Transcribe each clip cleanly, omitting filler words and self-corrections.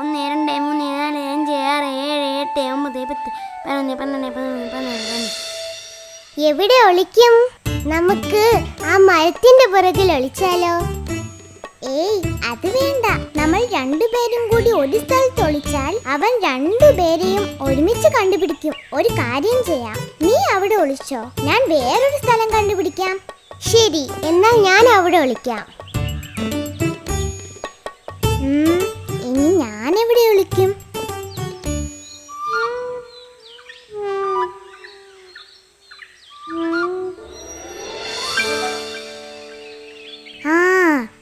1 2 3 4 5 6 7 8 9 10 11 12 13 എവിടെ ഒളിക്കും? നമുക്ക് ആ മരത്തിന്റെ പുറകിൽ ഒളിച്ചാലോ? ഏയ്, അത് വേണ്ട. നമ്മൾ രണ്ടുപേരും കൂടി ഒരു സ്ഥലത്ത് ഒളിച്ചാൽ അവൻ രണ്ടുപേരെയും ഒരുമിച്ച് കണ്ടുപിടിക്കും. ഒരു കാര്യം ചെയ്യാം, നീ അവിടെ ഒളിച്ചോ, ഞാൻ വേറൊരു സ്ഥലം കണ്ടുപിടിക്കാം. ശരി, എന്നാൽ ഞാൻ അവിടെ ഒളിക്കാം. ഇനി ഞാൻ എവിടെ ഒളിക്കും?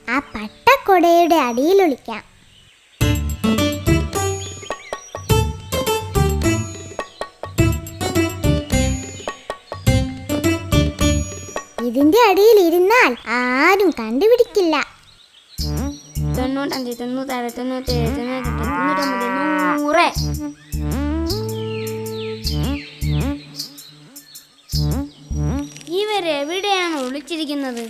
ആ പട്ടക്കൊടയുടെ അടിയിൽ ഒളിക്കാം. ഇതിന്റെ അടിയിൽ ഇരുന്നാൽ ആരും കണ്ടുപിടിക്കില്ല. 95 96 97 98 100 ഇവരെവിടെയാണ് ഒളിച്ചിരിക്കുന്നത്?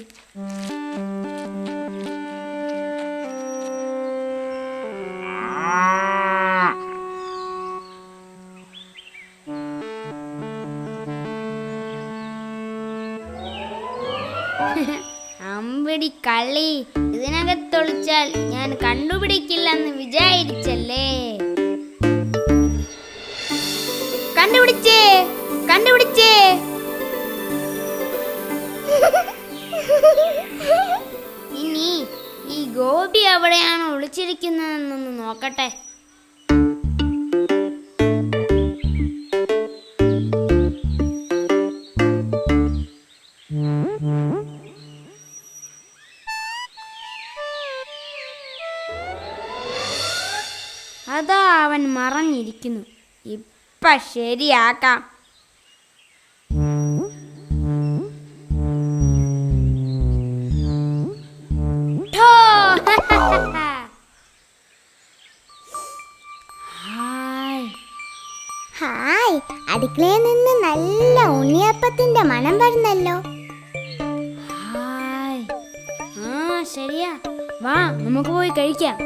അമ്പടി കള്ളി, ഇതിനകത്തൊളിച്ചാൽ ഞാൻ കണ്ടുപിടിക്കില്ലെന്ന് വിചാരിച്ചല്ലേ? കണ്ടുപിടിച്ചേ കണ്ടുപിടിച്ചേ. ഇനി ഈ ഗോപി എവിടെയാണ് ഒളിച്ചിരിക്കുന്നതെന്നൊന്ന് നോക്കട്ടെ. അതാ അവൻ മറഞ്ഞിരിക്കുന്നു. ഇപ്പ ശരിയാക്കാം. ഹായ്, അടുക്കളയിൽ നിന്ന് നല്ല ഉണ്ണിയപ്പത്തിന്റെ മണം വരുന്നല്ലോ. ശരിയാ, വാ നമുക്ക് പോയി കഴിക്കാം.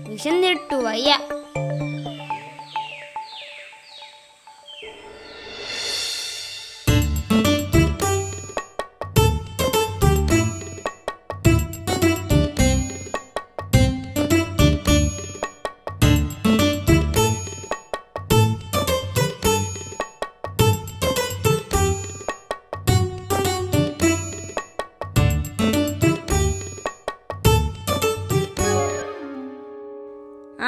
വിശന്നിട്ടു വയ്യ.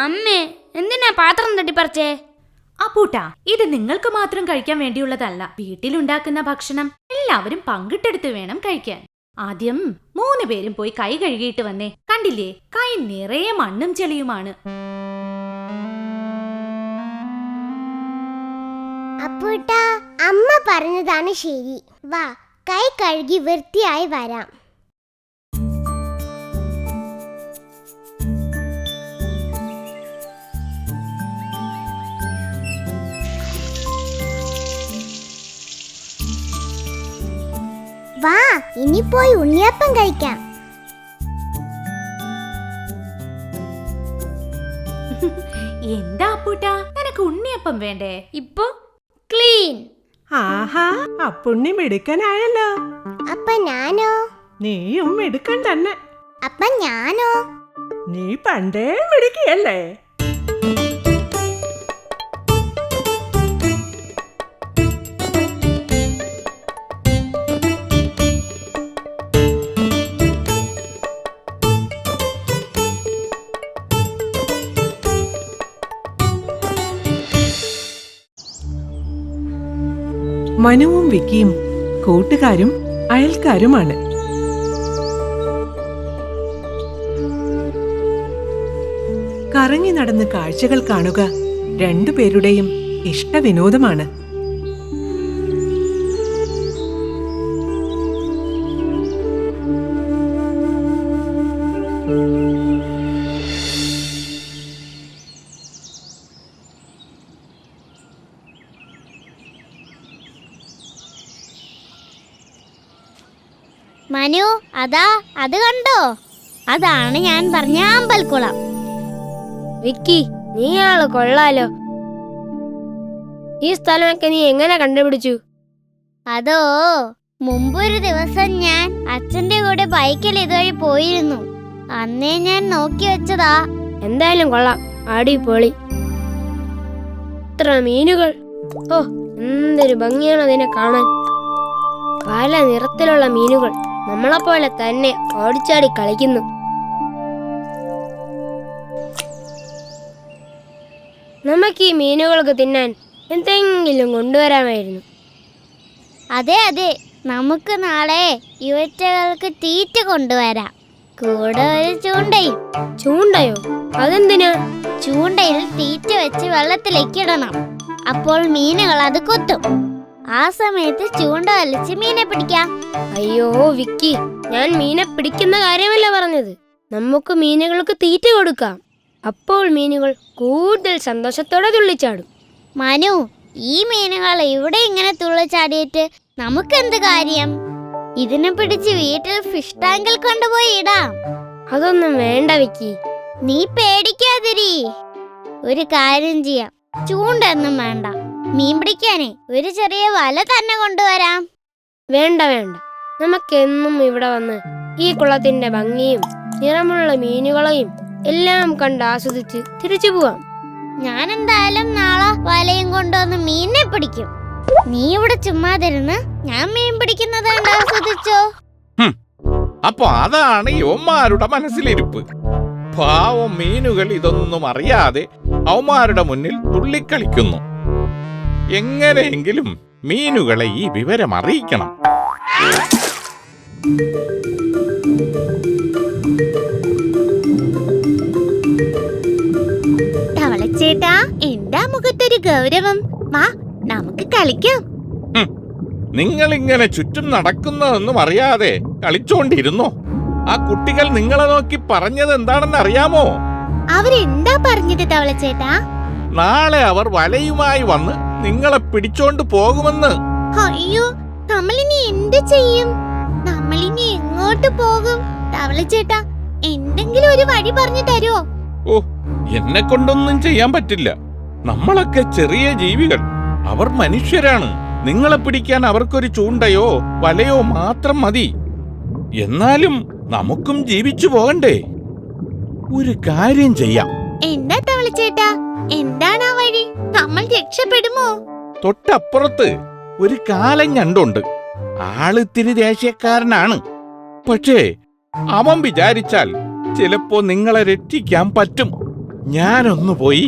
അമ്മേ, എന്തിനാ പാത്രം തട്ടിപ്പറിച്ചേ? അപ്പൂട്ടാ, ഇത് നിങ്ങൾക്ക് മാത്രം കഴിക്കാൻ വേണ്ടിയുള്ളതല്ല. വീട്ടിലുണ്ടാക്കുന്ന ഭക്ഷണം എല്ലാവരും പങ്കിട്ടെടുത്ത് വേണം കഴിക്കാൻ. ആദ്യം 3 പേരും പോയി കൈ കഴുകിയിട്ട് വന്നേ. കണ്ടില്ലേ, കൈ നിറയെ മണ്ണും ചെളിയുമാണ്. അപ്പൂട്ടാ, അമ്മ പറഞ്ഞതാണ് ശരി. വാ, കൈ കഴുകി വൃത്തിയായി വരാം. വാ, ഇനി പോയി ഉണ്ണിയപ്പം കഴിക്കാം. എന്താ അപ്പൂട്ടാ, നിനക്ക് ഉണ്ണിയപ്പം വേണ്ടേ? ഇപ്പൊ ക്ലീൻ. ആഹാ, അപ്പുണ്ണി മിടുക്കനായല്ലോ. അപ്പ ഞാനോ? നീയും മിടുക്കൻ തന്നെ. അപ്പ ഞാനോ? നീ പണ്ടേ മിടുക്കിയല്ലേ. മനുവും വിക്കിയും കൂട്ടുകാരും അയൽക്കാരുമാണ്. കറങ്ങി നടന്ന് കാഴ്ചകൾ കാണുക രണ്ടുപേരുടെയും ഇഷ്ടവിനോദമാണ്. മനു, അതാ അത് കണ്ടോ? അതാണ് ഞാൻ പറഞ്ഞ അമ്പൽക്കുളം. വിക്കി, നീ ആള് കൊള്ളാലോ. ഈ സ്ഥലമൊക്കെ നീ എങ്ങനെ കണ്ടുപിടിച്ചു? അതോ, മുമ്പൊരു ദിവസം ഞാൻ അച്ഛന്റെ കൂടെ ബൈക്കിൽ ഇതുവഴി പോയിരുന്നു. അന്നേ ഞാൻ നോക്കി വെച്ചതാ. എന്തായാലും കൊള്ളാം, അടിപൊളി. ഇത്ര മീനുകൾ! ഓ, എന്തൊരു ഭംഗിയാണ് അതിനെ കാണാൻ. പല നിറത്തിലുള്ള മീനുകൾ നമ്മളെപ്പോലെ തന്നെ ഓടിച്ചാടി കളിക്കുന്നു. നമുക്ക് ഈ മീനുകൾക്ക് തിന്നാൻ എന്തെങ്കിലും കൊണ്ടുവരാമായിരുന്നു. അതെ അതെ, നമുക്ക് നാളെ ഇവറ്റകൾക്ക് തീറ്റ കൊണ്ടുവരാം. കൂടെ ഒരു ചൂണ്ടയും. ചൂണ്ടയോ? അതെന്തിനാ? ചൂണ്ടയിൽ തീറ്റ വെച്ച് വെള്ളത്തിലേക്ക് ഇടണം. അപ്പോൾ മീനുകൾ അത് കൊത്തും. ആ സമയത്ത് ചൂണ്ട വലിച്ച് മീനെ പിടിക്കാം. അയ്യോ വിക്കി, ഞാൻ മീനെ പിടിക്കുന്ന കാര്യമല്ല പറഞ്ഞത്. നമുക്ക് മീനുകൾക്ക് തീറ്റ കൊടുക്കാം. അപ്പോൾ മീനുകൾ കൂടുതൽ സന്തോഷത്തോടെ തുള്ളിച്ചാടും. മനു, ഈ മീനുകൾ ഇവിടെ ഇങ്ങനെ തുള്ളിച്ചാടിയിട്ട് നമുക്കെന്ത് കാര്യം? ഇതിനെ പിടിച്ച് വീട്ടിൽ ഫിഷ് ടാങ്കിൽ കൊണ്ടുപോയി ഇടാം. അതൊന്നും വേണ്ട വിക്കി. നീ പേടിക്കാതിരി. ഒരു കാര്യം ചെയ്യാം, ചൂണ്ടൊന്നും വേണ്ട. മീൻ പിടിക്കാനേ ഒരു ചെറിയ വല തന്നെ കൊണ്ടുവരാം. വേണ്ട വേണ്ട, നമുക്കെന്നും ഇവിടെ വന്ന് ഈ കുളത്തിന്റെ ഭംഗിയും നിറമുള്ള മീനുകളെയും എല്ലാം കണ്ട് ആസ്വദിച്ച് തിരിച്ചു പോവാം. ഞാൻ എന്തായാലും നാളെ വലയും കൊണ്ടുവന്ന് മീനിനെ പിടിക്കും. നീ ഇവിടെ ചുമ്മാതിരുന്ന് ഞാൻ മീൻ പിടിക്കുന്നത് കണ്ട് ആസ്വദിച്ചോ. അപ്പൊ അതാണ് യവന്മാരുടെ മനസ്സിലിരിപ്പ്. പാവം മീനുകൾ ഇതൊന്നും അറിയാതെ അവന്മാരുടെ മുന്നിൽ തുള്ളിക്കളിക്കുന്നു. എങ്ങനെയെങ്കിലും മീനുകളെ ഈ വിവരം അറിയിക്കണം. തവളച്ചേട്ടാ, എന്താ മുഖത്തൊരു ഗൗരവം? വാ, നമുക്ക് കളിക്കാം. നിങ്ങൾ ഇങ്ങനെ ചുറ്റും നടക്കുന്നതൊന്നും അറിയാതെ കളിച്ചോണ്ടിരുന്നോ? ആ കുട്ടികൾ നിങ്ങളെ നോക്കി പറഞ്ഞത് എന്താണെന്ന് അറിയാമോ? അവരെന്താ പറഞ്ഞത് തവളച്ചേട്ടാ? നാളെ അവർ വലയുമായി വന്ന് നിങ്ങളെ പിടിച്ചോണ്ട് പോകുമെന്ന്. അയ്യോ, നമ്മളിനി എന്ത് ചെയ്യും? നമ്മളിനി എങ്ങോട്ട് പോകും? തവളച്ചേട്ടാ, എന്തെങ്കിലും ഒരു വഴി പറഞ്ഞു തരുമോ? ഓ, എന്നെ കൊണ്ടൊന്നും ചെയ്യാൻ പറ്റില്ല. നമ്മളൊക്കെ ചെറിയ ജീവികൾ, അവർ മനുഷ്യരാണ്. നിങ്ങളെ പിടിക്കാൻ അവർക്കൊരു ചൂണ്ടയോ വലയോ മാത്രം മതി. എന്നാലും നമുക്കും ജീവിച്ചു പോകണ്ടേ? ഒരു കാര്യം ചെയ്യാം. എന്താ തവളച്ചേട്ടാ, എന്താണ് ആ വഴി? നമ്മൾ രക്ഷപ്പെടുമോ? തൊട്ടപ്പുറത്ത് ഒരു കാലൻ ഞണ്ടുണ്ട്. ആളിത്തിരി ദേഷ്യക്കാരനാണ്. പക്ഷേ അവൻ വിചാരിച്ചാൽ ചിലപ്പോ നിങ്ങളെ രക്ഷിക്കാൻ പറ്റും. ഞാനൊന്നു പോയി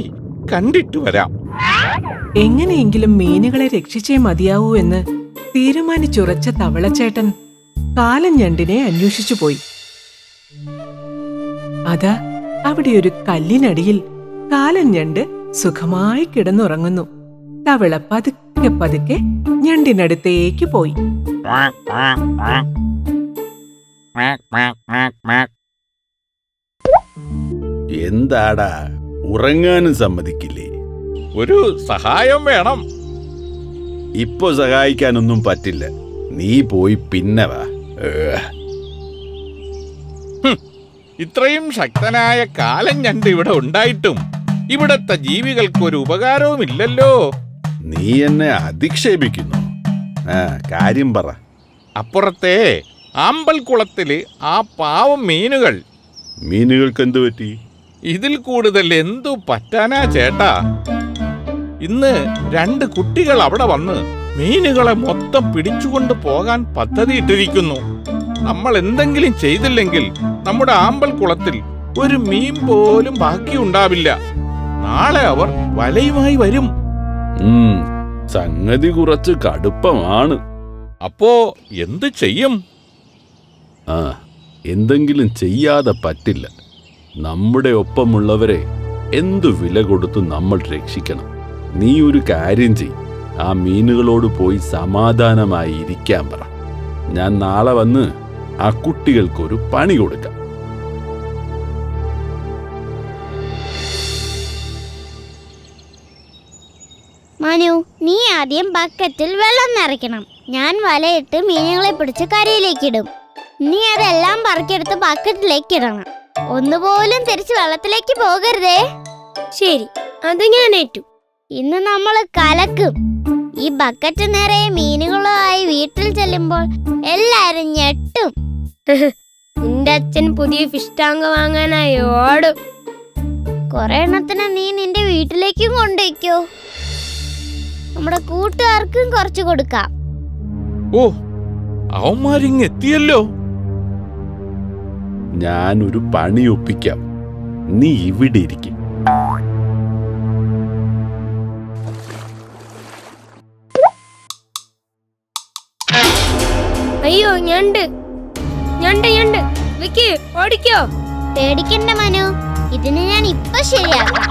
കണ്ടിട്ട് വരാം. എങ്ങനെയെങ്കിലും മീനുകളെ രക്ഷിച്ചേ മതിയാവൂ എന്ന് തീരുമാനിച്ചുറച്ച തവളച്ചേട്ടൻ കാലൻ ഞണ്ടിനെ അന്വേഷിച്ചു പോയി. അതാ അവിടെ ഒരു കല്ലിനടിയിൽ കാലൻ ഞണ്ട് സുഖമായി കിടന്നുറങ്ങുന്നു. തവള പതുക്കെ പതുക്കെ ഞണ്ടിനടുത്തേക്ക് പോയി. എന്താടാ, ഉറങ്ങാനും സമ്മതിക്കില്ലേ? ഒരു സഹായം വേണം. ഇപ്പൊ സഹായിക്കാനൊന്നും പറ്റില്ല. നീ പോയി പിന്നെ വാ. ഇത്രയും ശക്തനായ കാലൻ ഞണ്ട് ഇവിടെ ഉണ്ടായിട്ടും ഇവിടത്തെ ജീവികൾക്ക് ഒരു ഉപകാരവുമില്ലല്ലോ. നീ എന്നെ അധിക്ഷേപിക്കുന്നു. കാര്യം പറ. അപ്പുറത്തെ ആമ്പൽക്കുളത്തില് ആ പാവം മീനുകൾക്ക് എന്തു പറ്റി? ഇതിൽ കൂടുതൽ എന്തു പറ്റാനാ ചേട്ടാ? ഇന്ന് 2 കുട്ടികൾ അവിടെ വന്ന് മീനുകളെ മൊത്തം പിടിച്ചുകൊണ്ട് പോകാൻ പദ്ധതിയിട്ടിരിക്കുന്നു. നമ്മൾ എന്തെങ്കിലും ചെയ്തില്ലെങ്കിൽ നമ്മുടെ ആമ്പൽക്കുളത്തിൽ ഒരു മീൻ പോലും ബാക്കിയുണ്ടാവില്ല. നാളെ അവർ വലയുമായി വരും. സംഗതി കുറച്ച് കടുപ്പമാണ്. അപ്പോ എന്തു ചെയ്യും? എന്തെങ്കിലും ചെയ്യാതെ പറ്റില്ല. നമ്മുടെ ഒപ്പമുള്ളവരെ എന്തു വില കൊടുത്തു നമ്മൾ രക്ഷിക്കണം. നീ ഒരു കാര്യം ചെയ്, ആ മീനുകളോട് പോയി സമാധാനമായി ഇരിക്കാൻ പറ. ഞാൻ നാളെ വന്ന് ആ കുട്ടികൾക്കൊരു പണി കൊടുക്കാം. മനു, നീ ആദ്യം ബക്കറ്റിൽ വെള്ളം നിറയ്ക്കണം. ഞാൻ വലയിട്ട് മീനുകളെ പിടിച്ച് കരയിലേക്കിടും. നീ അതെല്ലാം പറക്കിയെടുത്ത് ബക്കറ്റിലേക്ക് ഇടണം. ഒന്നുപോലും തിരിച്ച് വെള്ളത്തിലേക്ക് പോകരുതേ. ശരി, അത് ഞാൻ ഏറ്റു. ഇന്ന് നമ്മൾ കലക്കും. ഈ ബക്കറ്റ് നിറയെ മീനുകളുമായി വീട്ടിൽ ചെല്ലുമ്പോൾ എല്ലാരും ഞെട്ടും. നിന്റെ അച്ഛൻ പുതിയ ഫിഷ് ടാങ്ക് വാങ്ങാനായി ഓടും. കുറെ എണ്ണത്തിന് നീ നിന്റെ വീട്ടിലേക്കും കൊണ്ടുവയ്ക്കോ. നമ്മുടെ കൂട്ടുകാർക്കും കുറച്ച് കൊടുക്കാം. ഓ, അവന്മാരിങ് എത്തിയല്ലോ. ഞാനൊരു പണി ഒപ്പിക്കാം. നീ ഇവിടെ ഇരിക്കും. അയ്യോ, ഞണ്ട് ഞണ്ട് ഞണ്ട്. വിക്കി, ഓടിക്കോ. പേടിക്കണ്ട മനു, ഇതിന് ഞാൻ ഇപ്പൊ ശരിയാക്കാം.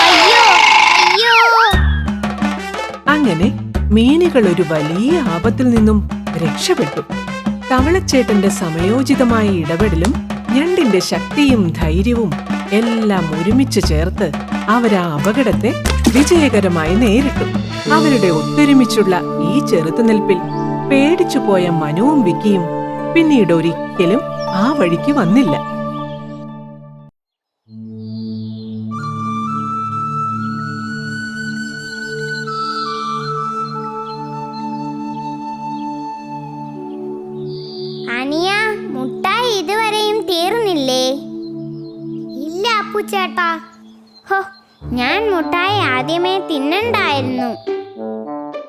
അയ്യോ അയ്യോ. അങ്ങനെ മീനുകൾ ഒരു വലിയ ആപത്തിൽ നിന്നും രക്ഷപ്പെട്ടു. തവളച്ചേട്ടന്റെ സമയോചിതമായ ഇടപെടലും ഞണ്ടിന്റെ ശക്തിയും ധൈര്യവും എല്ലാം ഒരുമിച്ച് ചേർത്ത് അവരാ അപകടത്തെ വിജയകരമായി നേരിട്ടു. അവരുടെ ഒത്തൊരുമിച്ചുള്ള ഈ ചെറുത്തുനിൽപ്പിൽ പേടിച്ചുപോയ മനുവും വിക്കിയും പിന്നീട് ഒരിക്കലും ആ വഴിക്ക് വന്നില്ല. അനിയ, മുട്ടായി ഇതുവരെയും തീർന്നില്ലേ? ഇല്ല അപ്പുച്ചേട്ടാ. ഹോ, ഞാൻ മുട്ടായി ആദ്യമേ തിന്നണ്ടായിരുന്നു.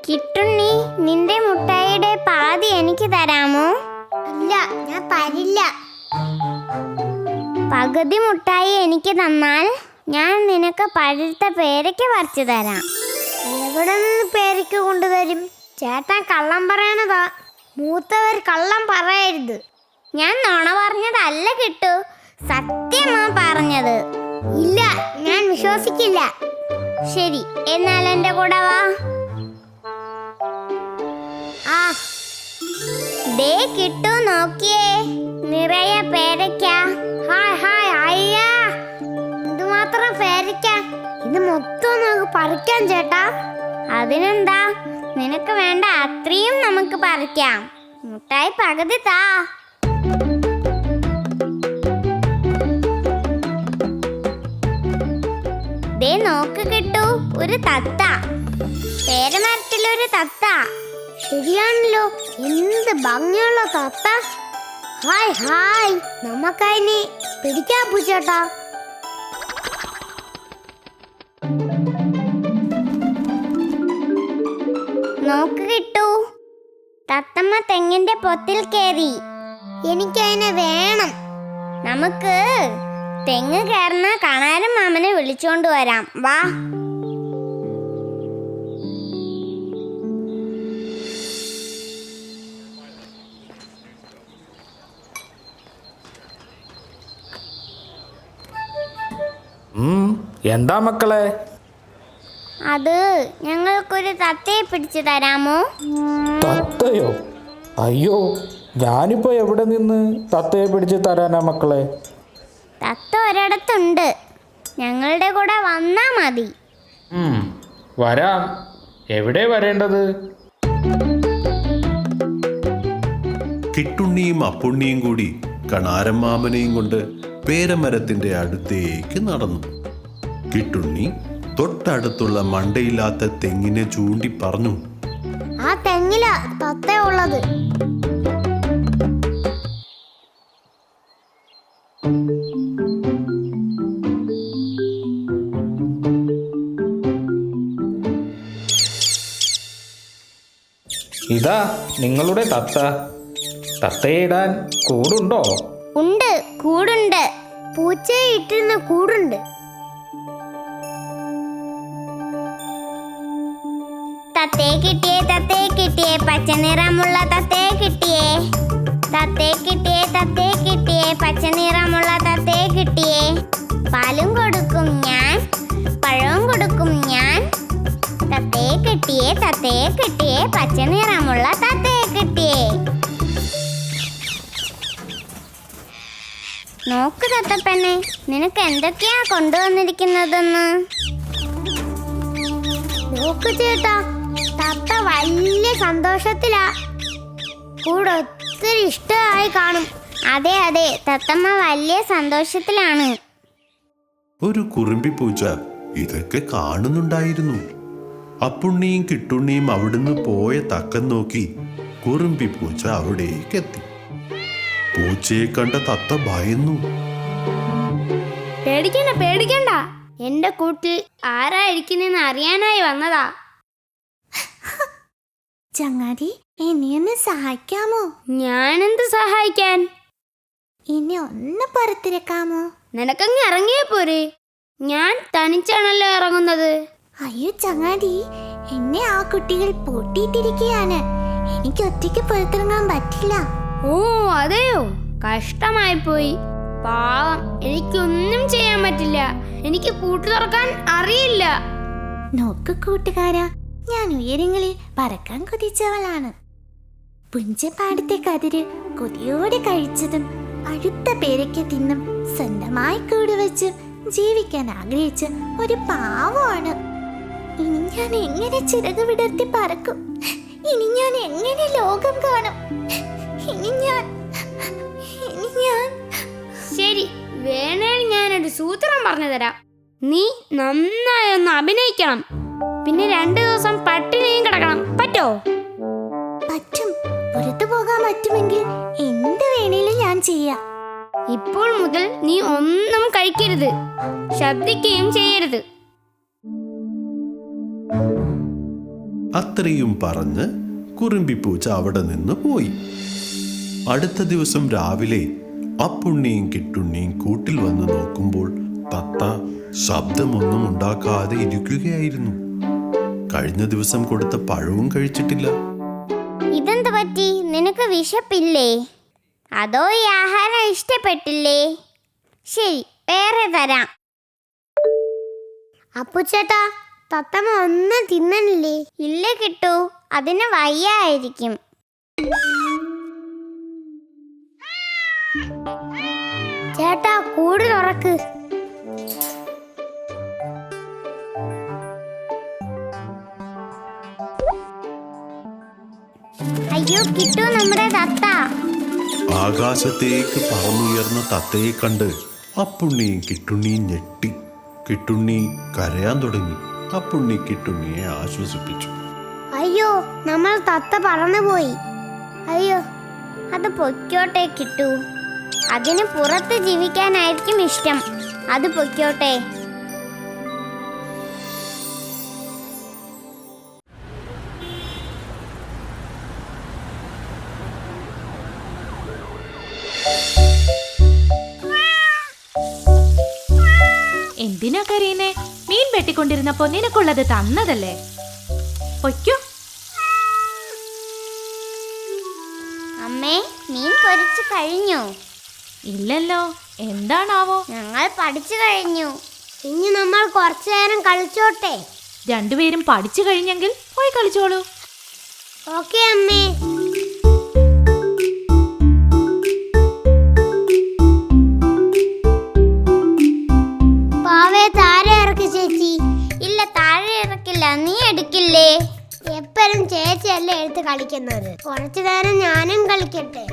കിട്ടുണ്ണി, നിന്റെ മുട്ടായിയുടെ പാതി എനിക്ക് തരാമോ? ഇല്ല, ഞാൻ തരില്ല. പകുതി മുട്ടായി എനിക്ക് തന്നാൽ ഞാൻ നിനക്ക് പഴുത്ത പേരയ്ക്ക പറിച്ചു തരാം. എവിടെ നിന്ന് പേരയ്ക്ക കൊണ്ടുതരും? ചേട്ടാ കള്ളം പറയണതാ. മൂത്തവർ കള്ളം പറയരുത്. ഞാൻ നുണ പറഞ്ഞതല്ല കിട്ടു, സത്യമാ പറഞ്ഞത്. ഇല്ല, ഞാൻ വിശ്വസിക്കില്ല. ശരി, എന്നാൽ എന്റെ കൂടെ വാ. ആ ദേ കിട്ടു, നോക്കിയേ, നിറയെ പേരയ്ക്ക. ഹായ് ഹായ് അയ്യാ, എന്തുമാത്രം പേരയ്ക്ക! ഇത് മൊത്തം നമുക്ക് പറിക്കാം ചേട്ടാ. അതിനെന്താ, നിനക്ക് വേണ്ട അത്രയും നമുക്ക് പറിക്കാം. മുട്ടായി പകുതി താ. ദേ നോക്ക് കിട്ടു, ഒരു തത്ത. പേരമരത്തിലൊരു തത്ത. ശരിയാണല്ലോ, എന്ത് ഭംഗിയുള്ള തത്ത. ഹായ് ഹായ്, നമുക്കതിനെ പിടിക്കാൻ പൂച്ചേട്ടാ. നോക്ക് കിട്ടു, തത്തമ്മ തെങ്ങിന്റെ പൊത്തിൽ കയറി. എനിക്കതിനെ വേണം. നമുക്ക് തെങ്ങ് കയറുന്ന കണാരൻ മാമനെ വിളിച്ചോണ്ട് വരാം, വാ. എന്താ മക്കളെ? അത് ഞങ്ങൾക്കൊരു തത്തയെ പിടിച്ചു തരാമോ? തത്തയോ? അയ്യോ, ഞാനിപ്പോ എവിടെ നിന്ന് തത്തയെ പിടിച്ച് തരാനാ മക്കളെ? തത്ത ഒരിടത്തുണ്ട്, ഞങ്ങളുടെ കൂടെ വന്നാ മതി. വരാം. എവിടെ വരേണ്ടത്? കിട്ടുണ്ണിയും അപ്പുണ്ണിയും കൂടി കണാരമ്മാമനെയും കൊണ്ട് പേരമരത്തിന്റെ അടുത്തേക്ക് നടന്നു. കിട്ടുണ്ണി തൊട്ടടുത്തുള്ള മണ്ടയില്ലാത്ത തെങ്ങിനെ ചൂണ്ടി പറഞ്ഞു, ആ തെങ്ങിലാ തത്ത ഉള്ളത്. ഇതാ നിങ്ങളുടെ തത്ത. തത്തയെ ഇടാൻ കൂടുണ്ടോ? ഉണ്ട്, കൂടുണ്ട്. പൂച്ചയെ ഇട്ടിരുന്ന കൂടുണ്ട്. തത്തയെ കിട്ടിയേ, തത്തയെ കിട്ടിയേ, പച്ച നിറമുള്ള തത്തയെ കിട്ടിയേ. തത്തയെ കിട്ടിയേ, തത്തയെ കിട്ടിയേ, പച്ച നിറമുള്ള തത്തയെ കിട്ടിയേ. പാലും കൊടുക്കും ഞാൻ, പഴവും കൊടുക്കും ഞാൻ. തത്തയെ കിട്ടിയേ, തത്തയെ കിട്ടിയേ, പച്ച നിറമുള്ള തത്തയെ കിട്ടിയേ. നോക്ക് തത്തപ്പനെ, നിനക്ക് എന്തൊക്കെയാ കൊണ്ടുവന്നിരിക്കുന്നതെന്ന്. നോക്ക് ചേട്ടാ, തത്ത വലിയ സന്തോഷത്തിലാ. കൂടൊത്തിരി ഒത്തിരി ഇഷ്ടമായി കാണും. അതെ അതെ, തത്തമ്മ വലിയ സന്തോഷത്തിലാണ്. ഒരു കുറുമ്പി പൂച്ച ഇതൊക്കെ കാണുന്നുണ്ടായിരുന്നു. അപ്പുണ്ണിയും കിട്ടുണ്ണിയും അവിടുന്ന് പോയ തക്കം നോക്കി കുറുമ്പി പൂച്ച അവിടേക്ക് എത്തി. പൂച്ചയെ കണ്ട തത്ത ഭയന്നു. പേടിക്കണ്ട പേടിക്കണ്ട, എന്റെ കൂട്ടിൽ ആരായിരിക്കുന്നെന്ന് അറിയാനായി വന്നതാ. ചങ്ങാതി, എന്നെ ഒന്ന് സഹായിക്കാമോ? ഞാനെന്ത് സഹായിക്കാൻ? എന്നെ ഒന്ന് പുറത്തിരക്കാമോ? നിനക്കങ്ങ് ഇറങ്ങിയേ പോരെ, ഞാൻ തനിച്ചാണല്ലോ ഇറങ്ങുന്നത്. അയ്യോ ചങ്ങാതി, എന്നെ ആ കുട്ടികൾ പൂട്ടിയിട്ടിരിക്കുകയാണ്. എനിക്ക് ഒറ്റയ്ക്ക് പുറത്തിറങ്ങാൻ പറ്റില്ല. ഓ അതെയോ, കഷ്ടമായി പോയി. പാവം, എനിക്കൊന്നും ചെയ്യാൻ പറ്റില്ല. എനിക്ക് പൂട്ട് തുറക്കാൻ അറിയില്ല. നോക്ക് കൂട്ടുകാരാ, ഞാൻ ഉയരങ്ങളിൽ പറക്കാൻ കൊതിച്ചവളാണ്. പുഞ്ചപ്പാടത്തെ കതിര് കൊതിയോടെ കഴിച്ചതും അടുത്ത പേരയ്ക്ക് തിന്നും സ്വന്തമായി കൂടുവച്ചും ജീവിക്കാൻ ആഗ്രഹിച്ച ഒരു പാവമാണ്. ഇനി ഞാൻ എങ്ങനെ ചിറക് വിടർത്തി പറക്കും? ഇനി ഞാൻ എങ്ങനെ ലോകം കാണും? ഇനി ഞാൻ ശരി, വേണേൽ ഞാനൊരു സൂത്രം പറഞ്ഞു തരാം. നീ നന്നായി ഒന്ന് അഭിനയിക്കണം, പിന്നെ 2 ദിവസം പട്ടിണിയും കിടക്കണം. പറ്റോ? പറ്റും. പുറത്തു പോകാൻ പറ്റുമെങ്കിൽ എന്ത് വേണേലും ഞാൻ ചെയ്യാം. ഇപ്പോൾ മുതൽ നീ ഒന്നും കഴിക്കരുത്, ശബ്ദിക്കുകയും ചെയ്യരുത്. അത്രയും പറഞ്ഞ് കുറുമ്പിപ്പൂച്ച അവിടെ നിന്ന് പോയി. അടുത്ത ദിവസം രാവിലെ അപ്പുണ്ണിയും കിട്ടുണ്ണിയും കൂട്ടിൽ വന്ന് നോക്കുമ്പോൾ തത്ത ശബ്ദമൊന്നും ഉണ്ടാക്കാതെ ഇരിക്കുകയായിരുന്നു. കഴിഞ്ഞ ദിവസം കൊടുത്ത പഴവും കഴിച്ചിട്ടില്ല. ഇതെന്ത് പറ്റി? നിനക്ക് വിശപ്പില്ലേ? അതോ ഈ ആഹാരം ഇഷ്ടപ്പെട്ടില്ലേ? ശരി, വേറെ തരാം. അപ്പുച്ചേട്ടാ, തത്തമ്മ ഒന്നും തിന്നണില്ലേ? ഇല്ല കിട്ടു, അതിന് വയ്യായിരിക്കും. ചേട്ടാ, കൂട് തുറക്ക്. അയ്യോ കിട്ടു, നമ്മുടെ തത്ത. ആകാശത്തേക്ക് പറന്നുയർന്ന തത്തയെ കണ്ട് അപ്പുണ്ണിയും കിട്ടുണ്ണിയും ഞെട്ടി. കിട്ടുണ്ണി കരയാൻ തുടങ്ങി. അപ്പുണ്ണി കിട്ടുണ്ണിയെ ആശ്വസിപ്പിച്ചു. അയ്യോ, നമ്മൾ തത്ത പറന്നുപോയി. അയ്യോ, അത് പൊയ്ക്കോട്ടെ കിട്ടു. അതിന് പുറത്ത് ജീവിക്കാനായിരിക്കും ഇഷ്ടം. അത് പൊയ്ക്കോട്ടെ. എന്തിനാ കരയുന്നേ? മീൻ വെട്ടിക്കൊണ്ടിരുന്നപ്പോ നിനക്കുള്ളത് തന്നതല്ലേ, പൊയ്ക്കോ. അമ്മേ, മീൻ പൊരിച്ചു കഴിഞ്ഞു? ഇല്ലല്ലോ, എന്താണാവോ? ഞങ്ങൾ പഠിച്ചു കഴിഞ്ഞു. ഇനി നമ്മൾ കുറച്ചു നേരം കളിച്ചോട്ടെ? 2 പേരും പഠിച്ചു കഴിഞ്ഞെങ്കിൽ പോയി കളിച്ചോളൂ. ഓക്കെ അമ്മേ. പാവേ, താഴെ ഇറക്ക് ചേച്ചി. ഇല്ല, താഴെ ഇറക്കില്ല. നീ എടുക്കില്ലേ? എപ്പോഴും ചേച്ചിയല്ലേ എടുത്ത് കളിക്കുന്നത്. കുറച്ചു നേരം ഞാനും കളിക്കട്ടെ?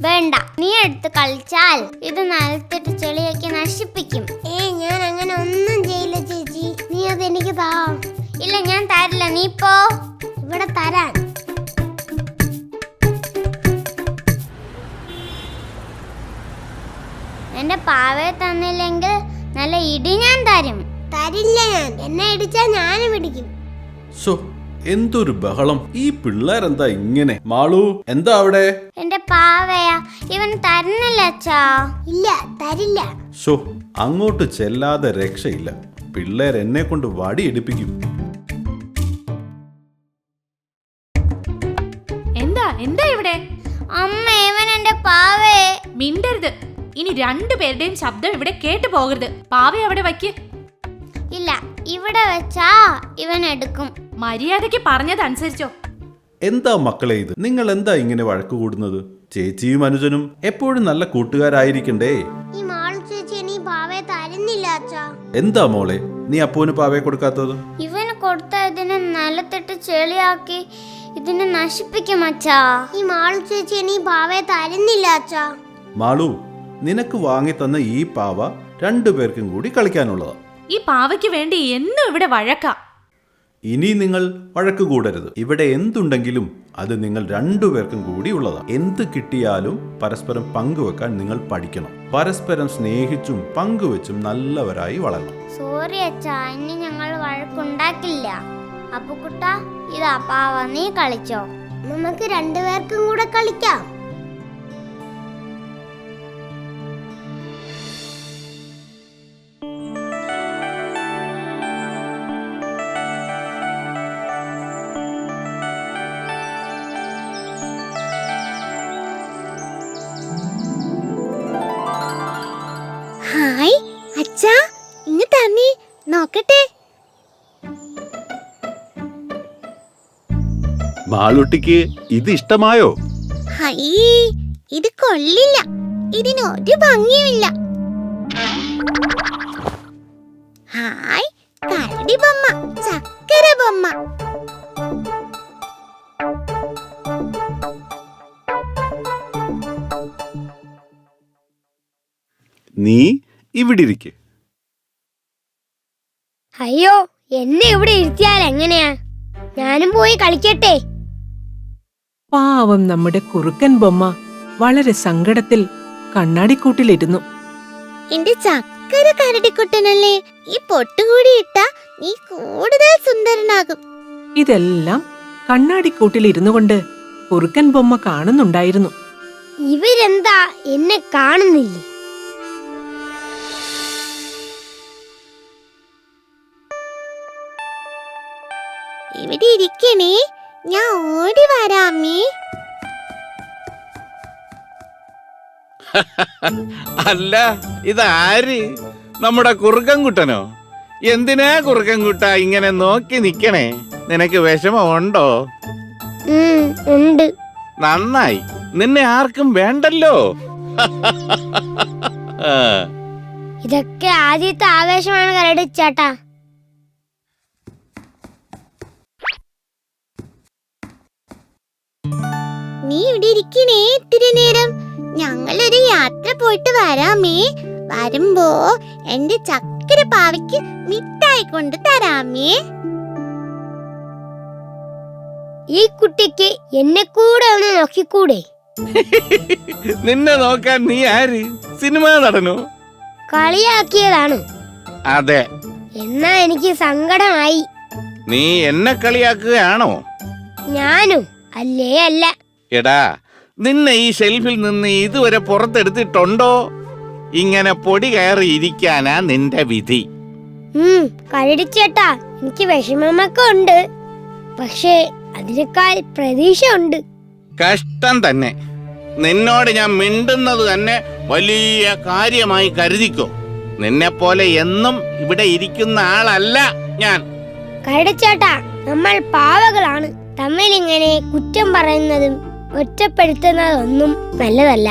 വേണ്ട, നീ എടുത്ത് കളിച്ചാൽ ഇത് നിലത്തിട്ട് ചെളിയൊക്കെ നശിപ്പിക്കും. ഞാൻ അങ്ങനെ ഒന്നും ചെയ്യില്ല ചേച്ചി. നീ അത് എനിക്ക് താ. ഇല്ല, ഞാൻ തരില്ല. നീ പോ. ഇവിടെ തരാൻ. എന്റെ പാവയെ തന്നില്ലെങ്കിൽ നല്ല ഇടി ഞാൻ തരും. തരില്ല ഞാൻ. എന്നെ ഇടിച്ചാൽ ഞാനും ഇടിക്കും. എന്തൊരു ബഹളം! ഈ പിള്ളേരെന്താ ഇങ്ങനെ? മാളു, എന്താ അവിടെ? എന്റെ പാവയാ, ഇവൻ തരുന്നില്ല അച്ഛാ. ഇല്ല, തരില്ല. അങ്ങോട്ട് ചെല്ലാതെ രക്ഷയില്ല. പിള്ളേർ എന്നെ കൊണ്ട് വടി എടുപ്പിക്കും. എന്താ ഇവിടെ? അമ്മ, ഇവൻ എന്റെ പാവയെ. മിണ്ടരുത്. ഇനി 2 പേരുടെയും ശബ്ദം ഇവിടെ കേട്ടു പോകരുത്. പാവയെ അവിടെ വയ്ക്ക്. ഇല്ല, ഇവിടെ വെച്ചാ ഇവൻ എടുക്കും. മര്യാദയ്ക്ക് പറഞ്ഞതനുസരിച്ചോ? എന്താ മക്കളെ ഇത്? നിങ്ങൾ എന്താ ഇങ്ങനെ വഴക്ക് കൂടുന്നത്? ചേച്ചിയും അനുജനും എപ്പോഴും നല്ല കൂട്ടുകാരായിരിക്കണ്ടേ? ഈ മാളു ചേച്ചി നീ പാവയെ തരുന്നില്ല അച്ഛാ. എന്താ മോളെ, നീ അപ്പൂന് പാവയെ കൊടുക്കാത്തത്? ഇവന് കൊടുത്ത ഇതിനെ നിലത്തിട്ട് ചെളിയാക്കി ഇതിനെ നശിപ്പിക്കും അച്ഛാ. ഈ മാളു ചേച്ചി നീ പാവയെ തരുന്നില്ല അച്ഛാ. മാളു, നിനക്ക് വാങ്ങി തന്ന ഈ പാവ രണ്ടുപേർക്കും കൂടി കളിക്കാനുള്ളതാ. ഈ പാവയ്ക്ക് വേണ്ടി എന്നും ഇവിടെ വഴക്കാ. ഇനി നിങ്ങൾ വഴക്ക് കൂടരുത്. ഇവിടെ എന്തുണ്ടെങ്കിലും അത് നിങ്ങൾ രണ്ടുപേർക്കും കൂടി ഉള്ളതാ. എന്ത് കിട്ടിയാലും പരസ്പരം പങ്കുവെക്കാൻ നിങ്ങൾ പഠിക്കണം. പരസ്പരം സ്നേഹിച്ചും പങ്കുവെച്ചും നല്ലവരായി വളരണം. സോറി അച്ഛാ, ഇനി ഞങ്ങൾ വഴക്കുണ്ടാക്കില്ല. അപ്പുക്കുട്ട, ഇതാ പാവ, നീ കളിച്ചോ. നമുക്ക് രണ്ടുപേർക്കും കൂടെ കളിക്കാം. ഹായ് അച്ഛാ, ഇങ്ങ് തന്നെ നോക്കട്ടെ. മാളുട്ടിക്ക് ഇത് ഇഷ്ടമായോ? ഹൈ, ഇത് കൊള്ളില്ല. ഇതിനൊരു ഭംഗിയുമില്ല. ഹായ്, കരടി ബൊമ്മ, ചക്കര ബൊമ്മ. നീ ഇവിടെ ഇരിക്കെ. അയ്യോ, എന്നെ ഇവിടെ ഇരുത്തിയാൽ എങ്ങനെയാ? ഞാനും പോയി കളിക്കട്ടെ. പാവം നമ്മുടെ കുറുക്കൻ ബൊമ്മ വളരെ സങ്കടത്തിൽ കണ്ണാടിക്കൂട്ടിലിരുന്നു. എന്റെ ചക്കര കരടിക്കുട്ടനല്ലേ, ഈ പൊട്ടുകൂടി ഇട്ടാ നീ കൂടുതൽ സുന്ദരനാകും. ഇതെല്ലാം കണ്ണാടിക്കൂട്ടിലിരുന്നു കൊണ്ട് കുറുക്കൻ ബൊമ്മ കാണുന്നുണ്ടായിരുന്നു. ഇവരെന്താ എന്നെ കാണുന്നില്ലേ? ഇവിടെ ഇരിക്കണേ, ഞാൻ ഓടി വരാമേ. അല്ല, ഇതാര്? നമ്മുടെ കുറുക്കൻകുട്ടനോ? എന്തിനാ കുറുക്കൻകുട്ട ഇങ്ങനെ നോക്കി നിക്കണേ? നിനക്ക് വിഷമമുണ്ടോ? ഉണ്ട്. നന്നായി, നിന്നെ ആർക്കും വേണ്ടല്ലോ. ഇതൊക്കെ ആദ്യത്തെ ആവേശമാണ് കരടി ചേട്ടാ. നീ ഇവിടെ ഇരിക്കണേ ഇത്തിരി നേരം. ഞങ്ങളൊരു യാത്ര പോയിട്ട് വരാമേ. വരുമ്പോ എന്റെ ചക്കര പാവയ്ക്ക് മിഠായി കൊണ്ട് തരാമേ. ഈ കുട്ടിക്ക് എന്നെ കൂടെ ഒന്ന് നോക്കിക്കൂടെ? നിന്നെ നോക്കാൻ നീ ആര്? സിനിമാ നടനോ? കളിയാക്കിയതാണ്. അതെ. എന്നാ എനിക്ക് സങ്കടമായി. നീ എന്നെ കളിയാക്കുകയാണോ? ഞാനും അല്ലേ? അല്ല. എടാ, നിന്നെ ഈ ഷെൽഫിൽ നിന്ന് ഇതുവരെ പുറത്തെടുത്തിട്ടുണ്ടോ? ഇങ്ങനെ പൊടി കയറി ഇരിക്കാനാ നിന്റെ വിധി. കരടിച്ചേട്ടാ, എനിക്ക് വിഷമമൊക്കെ ഉണ്ട്. പക്ഷേ അതിനേക്കാൾ പ്രതീക്ഷ ഉണ്ട്. കഷ്ടം തന്നെ. നിന്നോട് ഞാൻ മിണ്ടുന്നത് തന്നെ വലിയ കാര്യമായി കരുതിക്കോ. നിന്നെ പോലെ എന്നും ഇവിടെ ഇരിക്കുന്ന ആളല്ല ഞാൻ. കരടിച്ചേട്ടാ, നമ്മൾ പാവകളാണ്. തമ്മിലിങ്ങനെ കുറ്റം പറയുന്നതും ഒറ്റപ്പെടുത്തുന്നതൊന്നും നല്ലതല്ല.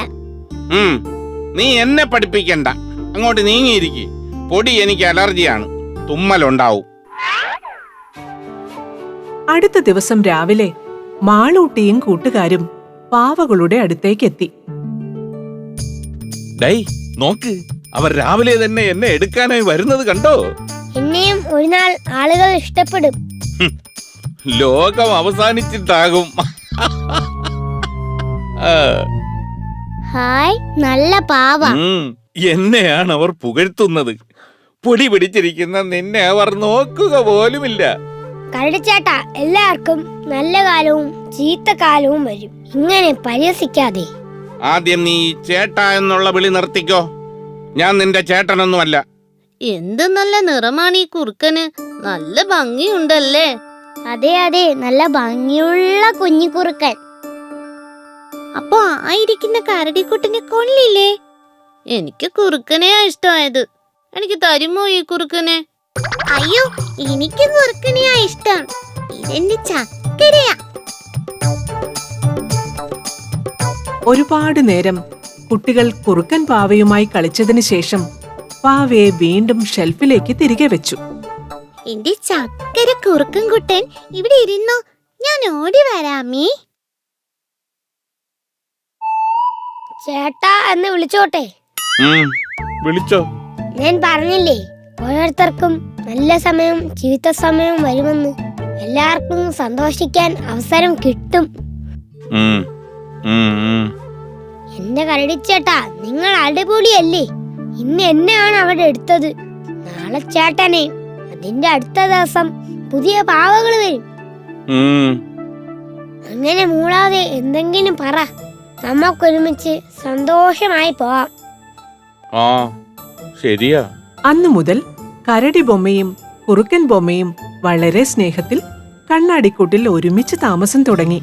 നീ എന്നെ പഠിപ്പിക്കണ്ട. അങ്ങോട്ട് നീങ്ങിയിരിക്കെ. പൊടി എനിക്ക് അലർജിയാണ്, തുമ്മലുണ്ടാവും. അടുത്ത ദിവസം രാവിലെ മാളൂട്ടിയും കൂട്ടുകാരും പാവകളുടെ അടുത്തേക്കെത്തി. ഡേയ്, നോക്ക്, അവർ രാവിലെ തന്നെ എന്നെ എടുക്കാനായി വരുന്നത് കണ്ടോ? എന്നെയും ഒരു നാൾ ആളുകൾ ഇഷ്ടപ്പെടും. ലോകം അവസാനിച്ചിട്ടാകും. ഹായ്, നല്ല പാവ. എന്നെയാണ് അവർ പുകഴ്ത്തുന്നത്. പൊടി പിടിച്ചിരിക്കുന്ന നിന്നെ അവർ നോക്കുക പോലുമില്ല. കരടിച്ചേട്ടാ, എല്ലാവർക്കും നല്ല കാലവും ചീത്ത കാലവും വരും. ഇങ്ങനെ പരിഹസിക്കാതെ. ആദ്യം നീ ചേട്ടാ എന്നുള്ള വിളി നിർത്തിക്കോ. ഞാൻ നിന്റെ ചേട്ടനൊന്നുമല്ല. എന്ത് നല്ല നിറമാണ് ഈ കുറുക്കന്. നല്ല ഭംഗിയുണ്ടല്ലേ. അതെ അതെ, നല്ല ഭംഗിയുള്ള കുഞ്ഞിക്കുറുക്കൻ. അപ്പൊ ആയിരിക്കുന്ന കരടിക്കുട്ടനെ കൊള്ളില്ലേ? എനിക്ക് കുറുക്കനെയാ ഇഷ്ടമായത്. എനിക്ക് തരുമോ ഈ കുറുക്കനെ? അയ്യോ, എനിക്ക് കുറുക്കനെയാ ഇഷ്ടം. ഇതെന്റെ ചക്കരയാ. ഒരുപാട് നേരം കുട്ടികൾ കുറുക്കൻ പാവയുമായി കളിച്ചതിന് ശേഷം പാവയെ വീണ്ടും ഷെൽഫിലേക്ക് തിരികെ വെച്ചു. എന്റെ ചക്കര കുറുക്കൻ കുട്ടൻ ഇവിടെ ഇരുന്നോ. ഞാൻ ഓടി വരാമേ. ചേട്ടാ എന്ന് വിളിച്ചോട്ടെ? വിളിച്ചോ. ഞാൻ പറഞ്ഞില്ലേ ഓരോരുത്തർക്കും നല്ല സമയം ചീത്ത സമയം വരുമെന്ന്. എല്ലാവർക്കും സന്തോഷിക്കാൻ അവസരം കിട്ടും. എന്റെ കരടിച്ചേട്ടാ, നിങ്ങൾ അടിപൊളിയല്ലേ. ഇന്ന് എന്നെയാണ് അവിടെ എടുത്തത്. നാളെ ചേട്ടനെ, അതിന്റെ അടുത്ത ദിവസം പുതിയ പാവകൾ വരും. അങ്ങനെ മൂളാതെ എന്തെങ്കിലും പറ. നമുക്കൊരുമിച്ച് സന്തോഷമായി പോവാം. ശരിയാ. അന്നു മുതൽ കരടി ബൊമ്മയും കുറുക്കൻ ബൊമ്മയും വളരെ സ്നേഹത്തിൽ കണ്ണാടിക്കൂട്ടിൽ ഒരുമിച്ച് താമസം തുടങ്ങി.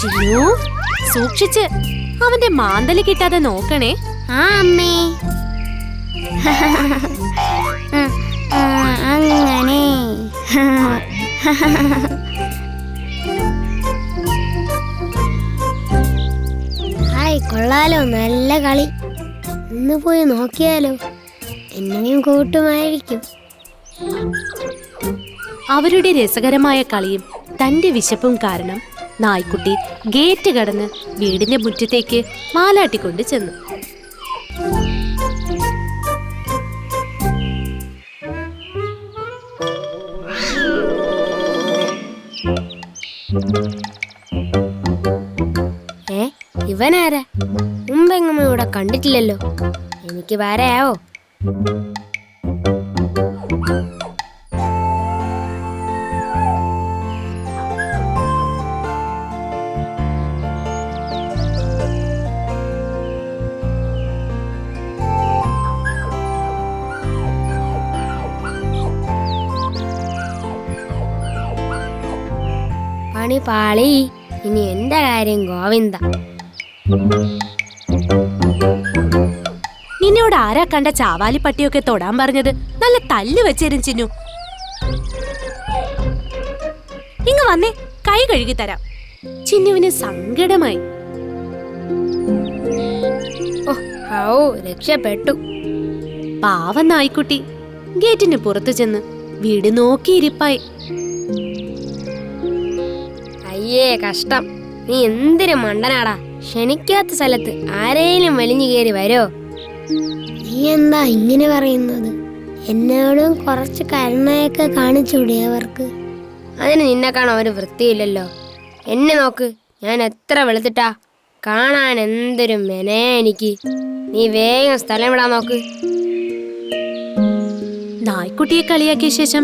ചിന്നു, സൂക്ഷിച്ച് അവന്റെ മാന്തല് കിട്ടാതെ നോക്കണേ. ആ അമ്മേ. അങ്ങനെ ഹായ്, കൊള്ളാലോ, നല്ല കളി. ഒന്ന് പോയി നോക്കിയാലോ, എന്നെയും കൂട്ടുമായിരിക്കും. അവരുടെ രസകരമായ കളിയും തന്റെ വിശപ്പും കാരണം നായ്ക്കുട്ടി ഗേറ്റ് കടന്ന് വീടിന്റെ മുറ്റത്തേക്ക് മാലാട്ടിക്കൊണ്ട് ചെന്നു. ഇവനാരാ? മുമ്പെങ്ങും ഇവിടെ കണ്ടിട്ടില്ലല്ലോ. എനിക്ക് വരാവോ? പണി പാളി. ഇനി എന്റെ കാര്യം ഗോവിന്ദ. നിന്നോട് ആരാ കണ്ട ചാവാലിപ്പട്ടിയൊക്കെ തൊടാൻ പറഞ്ഞത്? നല്ല തല്ല് വെച്ചേരും ചിന്നു. ഇങ്ങ് വന്നേ, കൈ കഴുകി തരാം. ചിന്നുവിന് സങ്കടമായി. രക്ഷപ്പെട്ടു. പാവം നായ്ക്കുട്ടി ഗേറ്റിന് പുറത്തു ചെന്ന് വീട് നോക്കിയിരിപ്പായി. അയ്യേ കഷ്ടം. നീ എന്തൊരു മണ്ടനാടാ. ക്ഷണിക്കാത്ത സ്ഥലത്ത് ആരേലും വലിഞ്ഞു കയറി വരോ? നീ എന്താ ഇങ്ങനെ പറയുന്നത്? എന്നോടും കുറച്ച് കരുണയൊക്കെ കാണിച്ചൂടെ അവർക്ക്? അതിന് നിന്നെ കാണാൻ ഒരു വൃത്തിയില്ലല്ലോ. എന്നെ നോക്ക്, ഞാൻ എത്ര വെളുത്തിട്ടാ. കാണാൻ എന്തൊരു മെനേ എനിക്ക്. നീ വേഗം സ്ഥലം വിടാൻ നോക്ക്. നായ്ക്കുട്ടിയെ കളിയാക്കിയ ശേഷം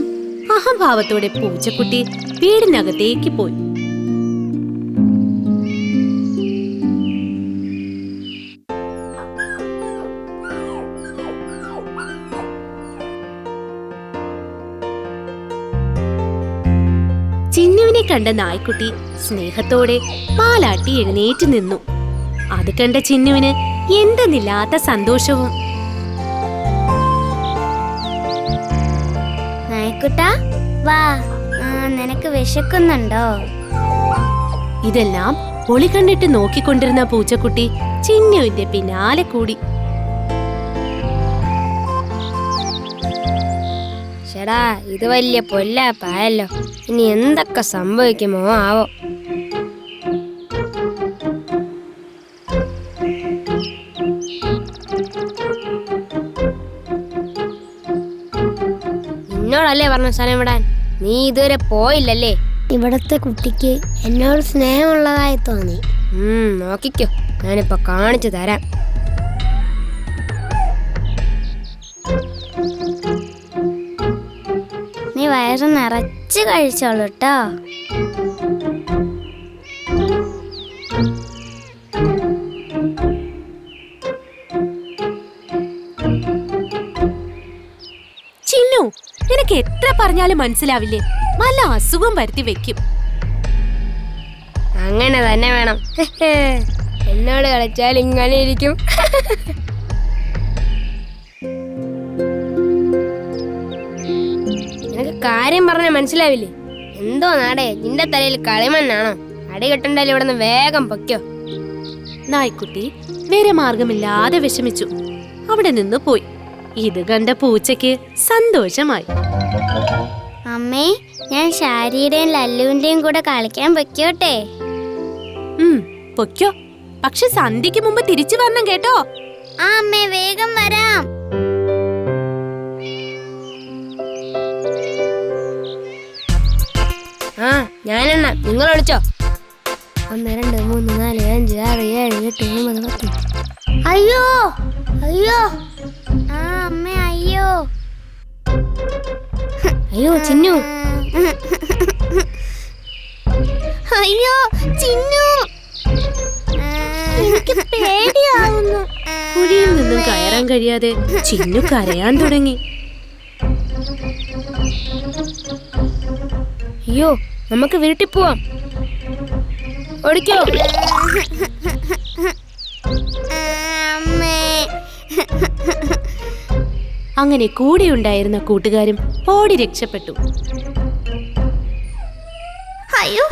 അഹംഭാവത്തോടെ പൂച്ചക്കുട്ടി വീടിനകത്തേക്ക് പോയി. ചിന്നുവിനെ കണ്ട നായ്ക്കുട്ടി സ്നേഹത്തോടെ പാലാട്ടി എഴുന്നേറ്റ് നിന്നു. അത് കണ്ട ചിന്നുവിന് എന്തെന്നില്ലാത്ത സന്തോഷവും. നായ്ക്കുട്ടാ വാ, നിനക്ക് വിശക്കുന്നുണ്ടോ? ഇതെല്ലാം ഒളി കണ്ടിട്ട് നോക്കിക്കൊണ്ടിരുന്ന പൂച്ചക്കുട്ടി ചിന്നുവിന്റെ പിന്നാലെ കൂടി. ചേടാ, ഇത് വലിയ പൊല്ലാപ്പായല്ലോ. ഇനി എന്തൊക്കെ സംഭവിക്കുമോ ആവോ. നിന്നോടല്ലേ പറഞ്ഞ സ്ഥലം വിടാൻ? നീ ഇതുവരെ പോയില്ലല്ലേ? ഇവിടത്തെ കുട്ടിക്ക് എന്നോട് സ്നേഹമുള്ളതായി തോന്നി. നോക്കിക്കോ, ഞാനിപ്പോ കാണിച്ചു തരാം. നീ വയറ് നിറച്ച് കഴിച്ചോളൂ കേട്ടോ. ചിന്നു, നിനക്ക് എത്ര പറഞ്ഞാലും മനസ്സിലാവില്ലേ? വല്ല അസുഖം വരുത്തി വെക്കും. അങ്ങനെ തന്നെ വേണം. എന്നോട് കളിച്ചാൽ ഇങ്ങനെ ഇരിക്കും. നിനക്ക് കാര്യം പറഞ്ഞാൽ മനസ്സിലാവില്ലേ? എന്തോ നാടേ, നിന്റെ തലയിൽ കളിമണ്ണാണോ? അടി കെട്ടണ്ടാലും ഇവിടെ നിന്ന് വേഗം പൊയ്ക്കോ. നായ്ക്കുട്ടി വേറെ മാർഗമില്ലാതെ വിഷമിച്ചു അവിടെ നിന്ന് പോയി. ഇത് കണ്ട പൂച്ചയ്ക്ക് സന്തോഷമായി. അമ്മേ, ഞാൻ ഷാരിയുടെയും ലല്ലുവിന്റെയും കൂടെ കളിക്കാൻ പൊയ്ക്കോട്ടെ? പൊയ്ക്കോ, പക്ഷെ സന്ധ്യക്ക് മുമ്പ് തിരിച്ചു വരണം കേട്ടോ. ആ അമ്മേ, വേഗം വരാം. ആ ഞാനെണ്ണ, നിങ്ങൾ വിളിച്ചോ. 1 2 3 4 5 6 7 8 9 10. അയ്യോ അയ്യോ, ആ അമ്മേ, അയ്യോ അയ്യോ ചിന്നു. അയ്യോ ചിന്നു, എനിക്ക് പേടിയാവുന്നു. കുഴിയിൽ നിന്നും കയറാൻ കഴിയാതെ ചിന്നു കരയാൻ തുടങ്ങി. അയ്യോ, നമുക്ക് വീട്ടിൽ പോവാം. ഓടിക്കോ. അമ്മേ, അങ്ങനെ കൂടെയുണ്ടായിരുന്ന കൂട്ടുകാരും ഓടി രക്ഷപ്പെട്ടു. അയ്യോ,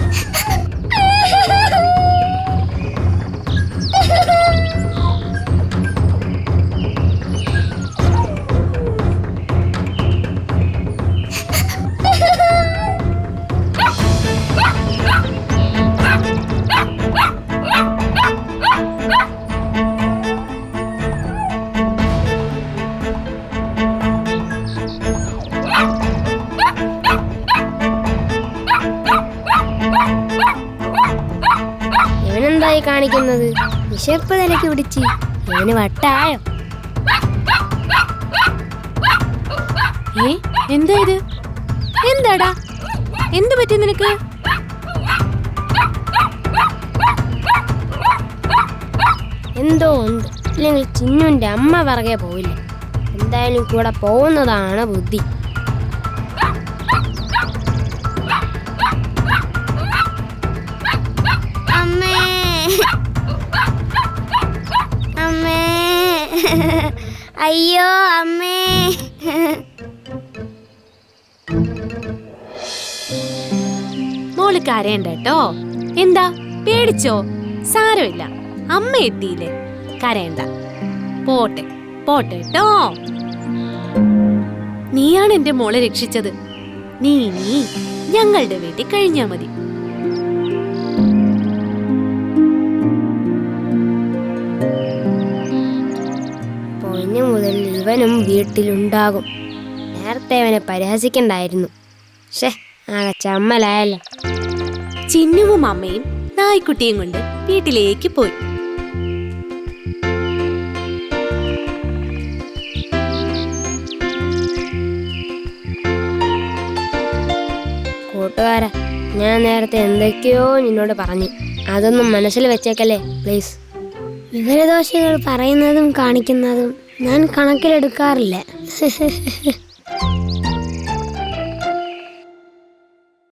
ഇവനെന്തായി കാണിക്കുന്നത്? വിശപ്പ് തലക്ക് പിടിച്ച് ഇവന് വട്ടായോ? എന്താ ഇത്? എന്താടാ, എന്തു പറ്റി നിനക്ക്? എന്തോ ഉണ്ട്, ഇല്ലെങ്കിൽ ചിന്നുവിന്റെ അമ്മ പറകെ പോയില്ല. എന്തായാലും കൂടെ പോകുന്നതാണ് ബുദ്ധി. അമ്മേ, അമ്മേ, അയ്യോ അമ്മേ. മോള് കരയണ്ട കേട്ടോ. എന്താ പേടിച്ചോ? സാരമില്ല, അമ്മ എത്തിയില്ലേ, കരയണ്ട. പോട്ടെ പോട്ടെ കേട്ടോ. നീയാണ് എന്റെ മോളെ രക്ഷിച്ചത്. നീ ഞങ്ങളുടെ വീട്ടിൽ കഴിഞ്ഞാ മതി. പൊന്നു മുതൽ ഇവനും വീട്ടിലുണ്ടാകും. നേരത്തെ അവനെ പരിഹസിക്കണ്ടായിരുന്നു. ഷേ, ആകെ ചമ്മലായല്ലോ. ചിന്നുവും അമ്മയും നായ്ക്കുട്ടിയും കൊണ്ട് വീട്ടിലേക്ക് പോയി. കൂട്ടുകാരാ, ഞാൻ നേരത്തെ എന്തൊക്കെയോ നിന്നോട് പറഞ്ഞു. അതൊന്നും മനസ്സിൽ വെച്ചേക്കല്ലേ പ്ലീസ്. വിവരദോഷികൾ പറയുന്നതും കാണിക്കുന്നതും ഞാൻ കണക്കിലെടുക്കാറില്ല.